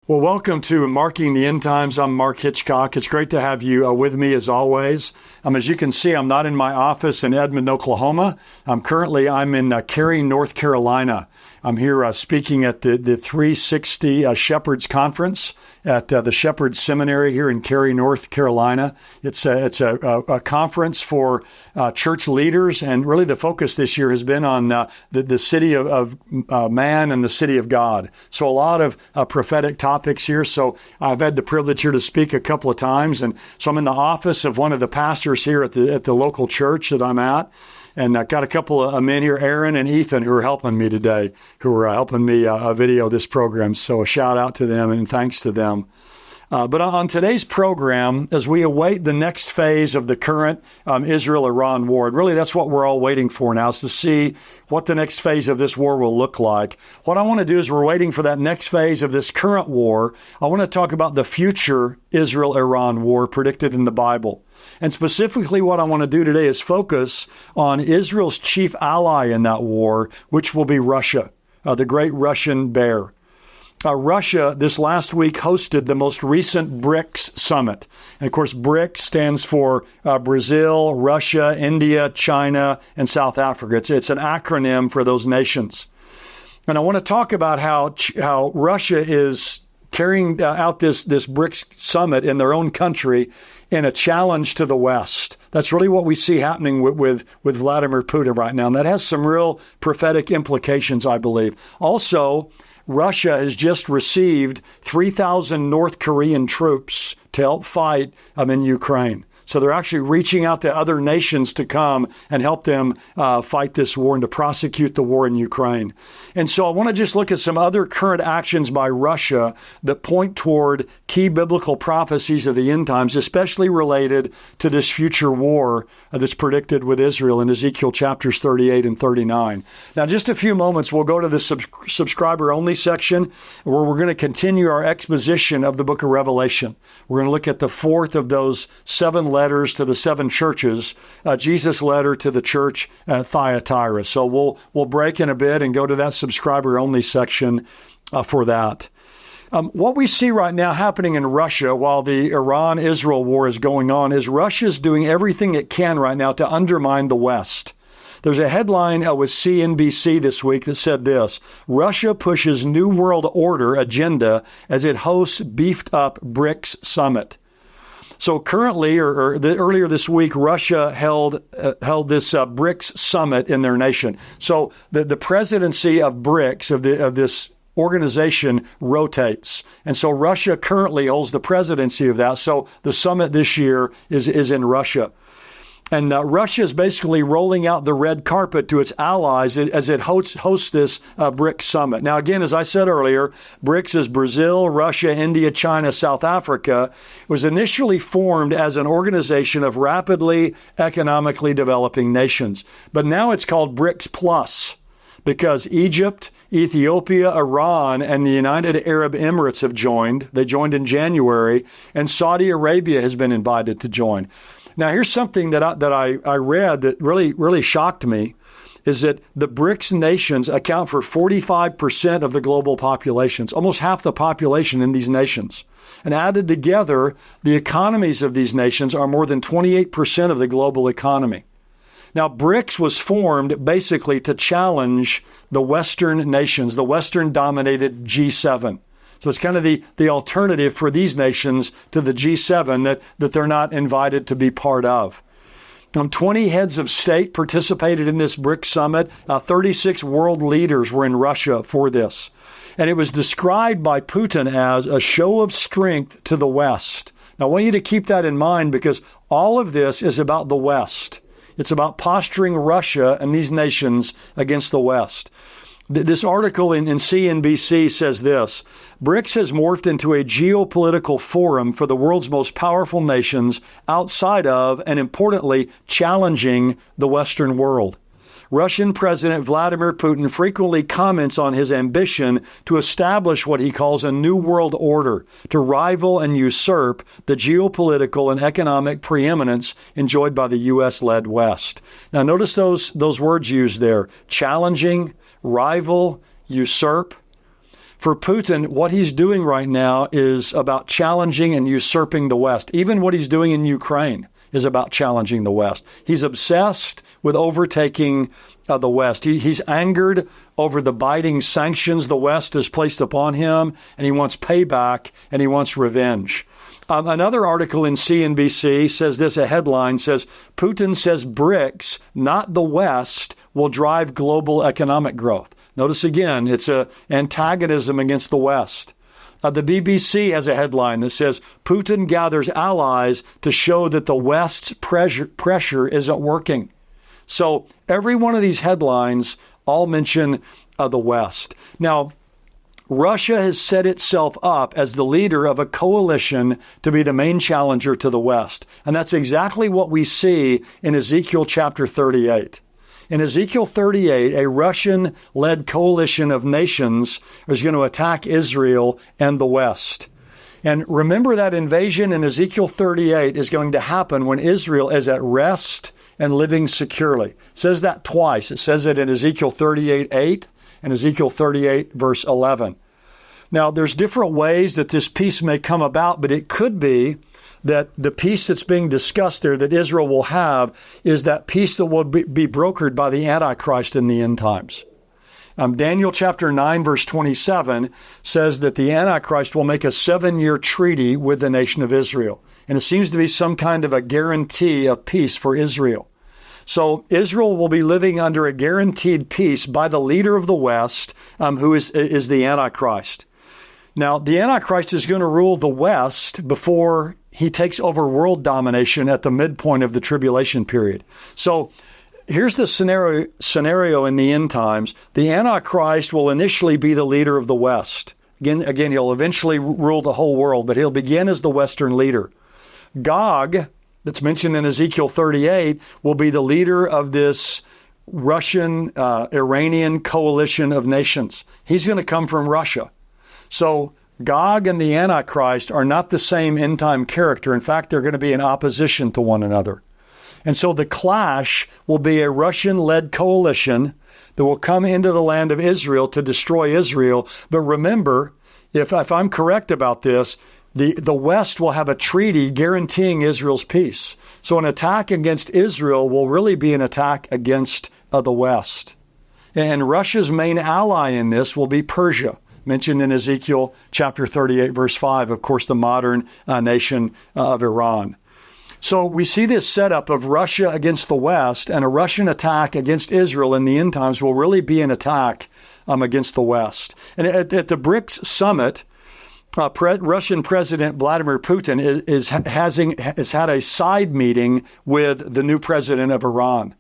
Well, welcome to Marking the End Times. I'm Mark Hitchcock. It's great to have you with me as always. As you can see, I'm not in my office in Edmond, Oklahoma. I'm in Cary, North Carolina. I'm here speaking at the 360 Shepherds Conference at the Shepherds Seminary here in Cary, North Carolina. It's a conference for church leaders, and really the focus this year has been on the city of man and the city of God. So a lot of prophetic topics here. So I've had the privilege here to speak a couple of times, and so I'm in the office of one of the pastors here at the local church that I'm at. And I've got a couple of men here, Aaron and Ethan, who are helping me today, who are helping me video this program. So a shout out to them and thanks to them. But on today's program, as we await the next phase of the current Israel-Iran war, and really that's what we're all waiting for now, is to see what the next phase of this war will look like. What I want to do is we're waiting for that next phase of this current war. I want to talk about the future Israel-Iran war predicted in the Bible. And specifically what I want to do today is focus on Israel's chief ally in that war, which will be Russia, the great Russian bear. Russia this last week hosted the most recent BRICS summit. And of course, BRICS stands for Brazil, Russia, India, China, and South Africa. It's an acronym for those nations. And I want to talk about how Russia is carrying out this BRICS summit in their own country in a challenge to the West. That's really what we see happening with Vladimir Putin right now. And that has some real prophetic implications, I believe. Also, Russia has just received 3,000 North Korean troops to help fight in Ukraine. So they're actually reaching out to other nations to come and help them fight this war and to prosecute the war in Ukraine. And so I want to just look at some other current actions by Russia that point toward key biblical prophecies of the end times, especially related to this future war that's predicted with Israel in Ezekiel chapters 38 and 39. Now, just a few moments, we'll go to the subscriber-only section where we're going to continue our exposition of the book of Revelation. We're going to look at the fourth of those 7 letters to the 7 churches, Jesus' letter to the church at Thyatira. So we'll break in a bit and go to that subscriber-only section for that. What we see right now happening in Russia while the Iran-Israel war is going on is Russia's doing everything it can right now to undermine the West. There's a headline with CNBC this week that said this: Russia pushes New World Order agenda as it hosts beefed-up BRICS summit. So currently, earlier this week, Russia held this BRICS summit in their nation. So the presidency of BRICS, of this organization, rotates. And so Russia currently holds the presidency of that. So the summit this year is in Russia. And Russia is basically rolling out the red carpet to its allies as it hosts this BRICS summit. Now, again, as I said earlier, BRICS is Brazil, Russia, India, China, South Africa. It was initially formed as an organization of rapidly economically developing nations. But now it's called BRICS Plus because Egypt, Ethiopia, Iran, and the United Arab Emirates have joined. They joined in January, and Saudi Arabia has been invited to join. Now, here's something that I read that really shocked me, is that the BRICS nations account for 45% of the global populations, almost half the population in these nations. And added together, the economies of these nations are more than 28% of the global economy. Now, BRICS was formed basically to challenge the Western nations, the Western-dominated G7. So it's kind of the alternative for these nations to the G7 that they're not invited to be part of. 20 heads of state participated in this BRICS summit. 36 world leaders were in Russia for this. And it was described by Putin as a show of strength to the West. Now, I want you to keep that in mind because all of this is about the West. It's about posturing Russia and these nations against the West. This article in CNBC says this: BRICS has morphed into a geopolitical forum for the world's most powerful nations outside of, and importantly, challenging the Western world. Russian President Vladimir Putin frequently comments on his ambition to establish what he calls a new world order, to rival and usurp the geopolitical and economic preeminence enjoyed by the U.S.-led West. Now, notice those words used there: challenging, rival, usurp. For Putin, what he's doing right now is about challenging and usurping the West. Even what he's doing in Ukraine is about challenging the West. He's obsessed with overtaking the West. He's angered over the biting sanctions the West has placed upon him, and he wants payback, and he wants revenge. Another article in CNBC says this, a headline says, Putin says BRICS, not the West, will drive global economic growth. Notice again, it's an antagonism against the West. The BBC has a headline that says, Putin gathers allies to show that the West's pressure isn't working. So every one of these headlines all mention the West. Now, Russia has set itself up as the leader of a coalition to be the main challenger to the West. And that's exactly what we see in Ezekiel chapter 38. In Ezekiel 38, a Russian-led coalition of nations is going to attack Israel and the West. And remember that invasion in Ezekiel 38 is going to happen when Israel is at rest and living securely. It says that twice. It says it in Ezekiel 38:8 and Ezekiel 38, verse 11. Now, there's different ways that this peace may come about, but it could be that the peace that's being discussed there that Israel will have is that peace that will be brokered by the Antichrist in the end times. Daniel chapter 9, verse 27 says that the Antichrist will make a 7-year treaty with the nation of Israel. And it seems to be some kind of a guarantee of peace for Israel. So Israel will be living under a guaranteed peace by the leader of the West, who is the Antichrist. Now, the Antichrist is going to rule the West before he takes over world domination at the midpoint of the tribulation period. So here's the scenario in the end times. The Antichrist will initially be the leader of the West. Again, he'll eventually rule the whole world, but he'll begin as the Western leader. Gog, that's mentioned in Ezekiel 38, will be the leader of this Russian-Iranian coalition of nations. He's going to come from Russia. So Gog and the Antichrist are not the same end-time character. In fact, they're going to be in opposition to one another. And so the clash will be a Russian-led coalition that will come into the land of Israel to destroy Israel. But remember, if I'm correct about this, the West will have a treaty guaranteeing Israel's peace. So an attack against Israel will really be an attack against the West. And Russia's main ally in this will be Persia, mentioned in Ezekiel chapter 38, verse 5, of course, the modern nation of Iran. So we see this setup of Russia against the West, and a Russian attack against Israel in the end times will really be an attack against the West. And at the BRICS summit, Russian President Vladimir Putin has had a side meeting with the new president of Iran.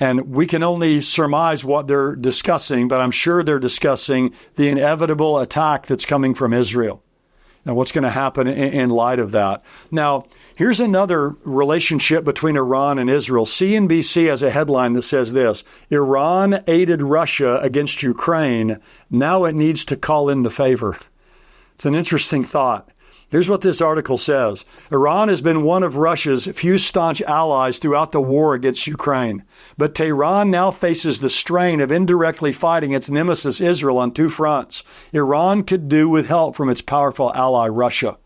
And we can only surmise what they're discussing, but I'm sure they're discussing the inevitable attack that's coming from Israel and what's going to happen in light of that. Now, here's another relationship between Iran and Israel. CNBC has a headline that says this: Iran aided Russia against Ukraine. Now it needs to call in the favor. It's an interesting thought. Here's what this article says. Iran has been one of Russia's few staunch allies throughout the war against Ukraine. But Tehran now faces the strain of indirectly fighting its nemesis Israel on two fronts. Iran could do with help from its powerful ally Russia.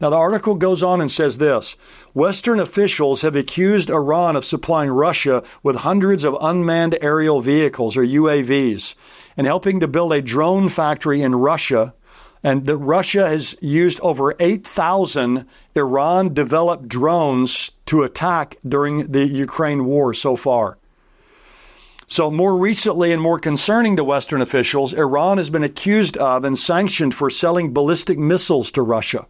Now, the article goes on and says this: Western officials have accused Iran of supplying Russia with hundreds of unmanned aerial vehicles, or UAVs, and helping to build a drone factory in Russia, and that Russia has used over 8,000 Iran-developed drones to attack during the Ukraine war so far. So more recently and more concerning to Western officials, Iran has been accused of and sanctioned for selling ballistic missiles to Russia.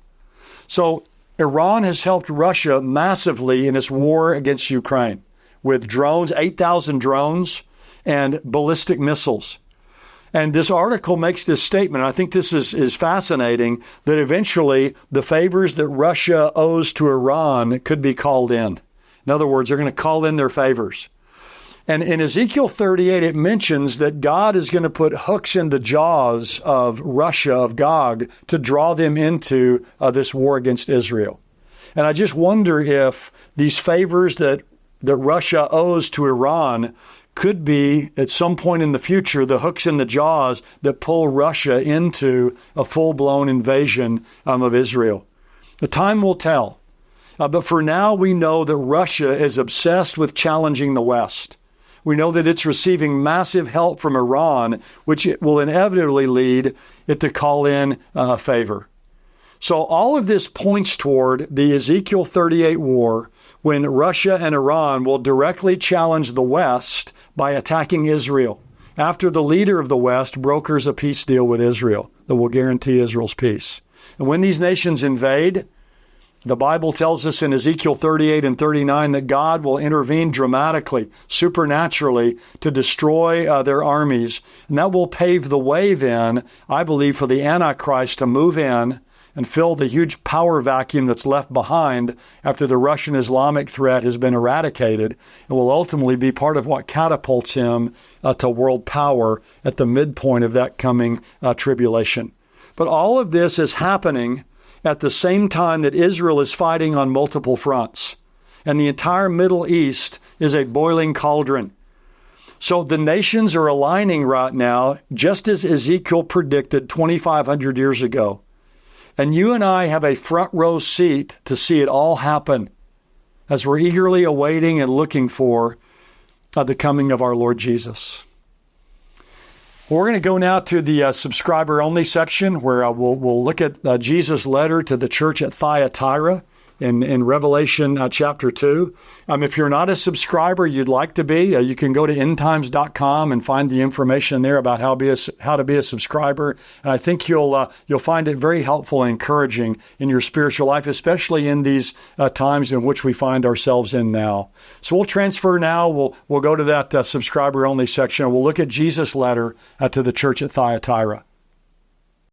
So Iran has helped Russia massively in its war against Ukraine with drones, 8,000 drones, and ballistic missiles. And this article makes this statement. I think this is fascinating, that eventually the favors that Russia owes to Iran could be called in. In other words, they're going to call in their favors. And in Ezekiel 38, it mentions that God is going to put hooks in the jaws of Russia, of Gog, to draw them into this war against Israel. And I just wonder if these favors that Russia owes to Iran could be, at some point in the future, the hooks in the jaws that pull Russia into a full-blown invasion of Israel. The time will tell. But for now, we know that Russia is obsessed with challenging the West. We know that it's receiving massive help from Iran, which it will inevitably lead it to call in favor. So all of this points toward the Ezekiel 38 war, when Russia and Iran will directly challenge the West by attacking Israel, after the leader of the West brokers a peace deal with Israel that will guarantee Israel's peace. And when these nations invade, the Bible tells us in Ezekiel 38 and 39 that God will intervene dramatically, supernaturally, to destroy their armies. And that will pave the way then, I believe, for the Antichrist to move in and fill the huge power vacuum that's left behind after the Russian Islamic threat has been eradicated, and will ultimately be part of what catapults him to world power at the midpoint of that coming tribulation. But all of this is happening at the same time that Israel is fighting on multiple fronts, and the entire Middle East is a boiling cauldron. So the nations are aligning right now, just as Ezekiel predicted 2,500 years ago. And you and I have a front row seat to see it all happen as we're eagerly awaiting and looking for the coming of our Lord Jesus. We're going to go now to the subscriber-only section where we'll look at Jesus' letter to the church at Thyatira in Revelation chapter 2. If you're not a subscriber, you'd like to be, you can go to endtimes.com and find the information there about how to be a subscriber. And I think you'll find it very helpful and encouraging in your spiritual life, especially in these times in which we find ourselves in now. So we'll transfer now. We'll go to that subscriber-only section. We'll look at Jesus' letter to the church at Thyatira.